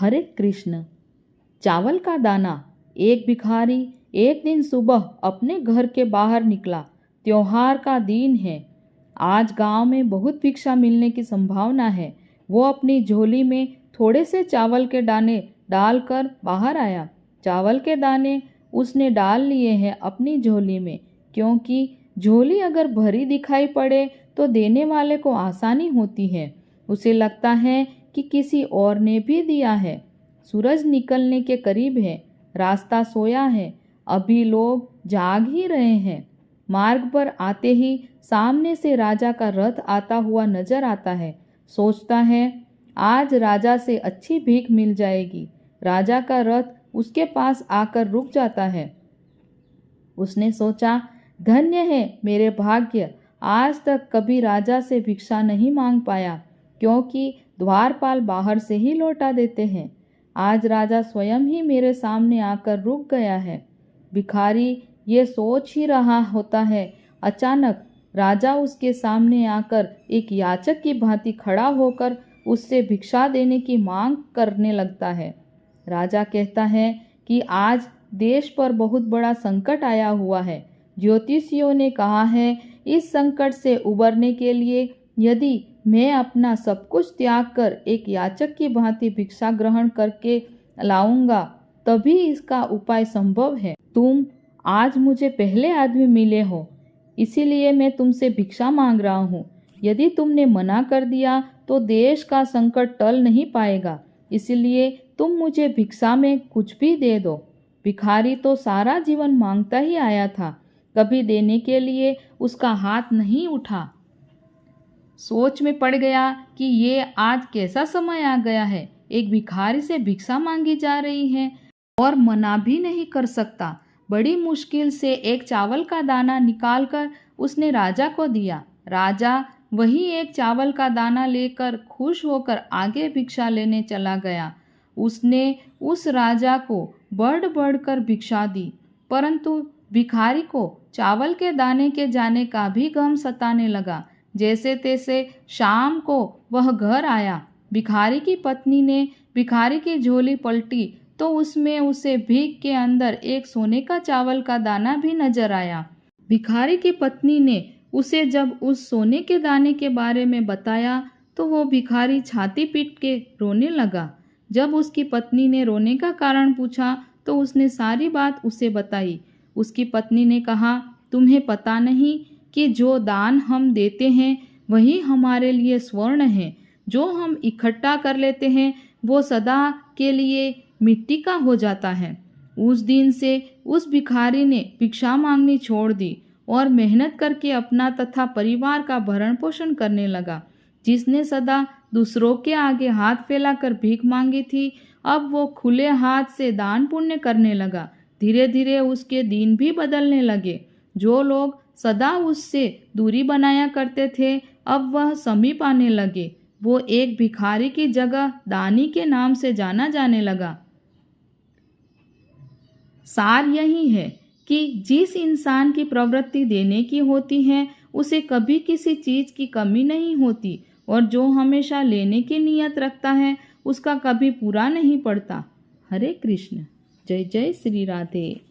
हरे कृष्ण। चावल का दाना। एक भिखारी एक दिन सुबह अपने घर के बाहर निकला। त्योहार का दिन है। आज गांव में बहुत भिक्षा मिलने की संभावना है। वो अपनी झोली में थोड़े से चावल के दाने डालकर बाहर आया। चावल के दाने उसने डाल लिए हैं अपनी झोली में, क्योंकि झोली अगर भरी दिखाई पड़े तो देने वाले को आसानी होती है। उसे लगता है कि किसी और ने भी दिया है। सूरज निकलने के करीब है। रास्ता सोया है। अभी लोग जाग ही रहे हैं। मार्ग पर आते ही सामने से राजा का रथ आता हुआ नजर आता है। सोचता है आज राजा से अच्छी भीख मिल जाएगी। राजा का रथ उसके पास आकर रुक जाता है। उसने सोचा, धन्य है मेरे भाग्य, आज तक कभी राजा से भिक्षा नहीं मांग पाया, क्योंकि द्वारपाल बाहर से ही लौटा देते हैं। आज राजा स्वयं ही मेरे सामने आकर रुक गया है। भिखारी ये सोच ही रहा होता है, अचानक राजा उसके सामने आकर एक याचक की भांति खड़ा होकर उससे भिक्षा देने की मांग करने लगता है। राजा कहता है कि आज देश पर बहुत बड़ा संकट आया हुआ है। ज्योतिषियों ने कहा है इस संकट से उबरने के लिए यदि मैं अपना सब कुछ त्याग कर एक याचक की भांति भिक्षा ग्रहण करके लाऊंगा तभी इसका उपाय संभव है। तुम आज मुझे पहले आदमी मिले हो, इसीलिए मैं तुमसे भिक्षा मांग रहा हूँ। यदि तुमने मना कर दिया तो देश का संकट टल नहीं पाएगा, इसलिए तुम मुझे भिक्षा में कुछ भी दे दो। भिखारी तो सारा जीवन मांगता ही आया था, कभी देने के लिए उसका हाथ नहीं उठा। सोच में पड़ गया कि ये आज कैसा समय आ गया है। एक भिखारी से भिक्षा मांगी जा रही है और मना भी नहीं कर सकता। बड़ी मुश्किल से एक चावल का दाना निकालकर उसने राजा को दिया। राजा वही एक चावल का दाना लेकर खुश होकर आगे भिक्षा लेने चला गया। उसने उस राजा को बढ़ बढ़कर भिक्षा दी, परंतु भिखारी को चावल के दाने के जाने का भी गम सताने लगा। जैसे तैसे शाम को वह घर आया। भिखारी की पत्नी ने भिखारी की झोली पलटी तो उसमें उसे भीख के अंदर एक सोने का चावल का दाना भी नजर आया। भिखारी की पत्नी ने उसे जब उस सोने के दाने के बारे में बताया तो वो भिखारी छाती पीट के रोने लगा। जब उसकी पत्नी ने रोने का कारण पूछा तो उसने सारी बात उसे बताई। उसकी पत्नी ने कहा, तुम्हें पता नहीं कि जो दान हम देते हैं वही हमारे लिए स्वर्ण है। जो हम इकट्ठा कर लेते हैं वो सदा के लिए मिट्टी का हो जाता है। उस दिन से उस भिखारी ने भिक्षा मांगनी छोड़ दी और मेहनत करके अपना तथा परिवार का भरण पोषण करने लगा। जिसने सदा दूसरों के आगे हाथ फैलाकर भीख मांगी थी, अब वो खुले हाथ से दान पुण्य करने लगा। धीरे धीरे उसके दिन भी बदलने लगे। जो लोग सदा उससे दूरी बनाया करते थे अब वह समीप आने लगे। वो एक भिखारी की जगह दानी के नाम से जाना जाने लगा। सार यही है कि जिस इंसान की प्रवृत्ति देने की होती है उसे कभी किसी चीज की कमी नहीं होती, और जो हमेशा लेने की नियत रखता है उसका कभी पूरा नहीं पड़ता। हरे कृष्ण। जय जय श्री राधे।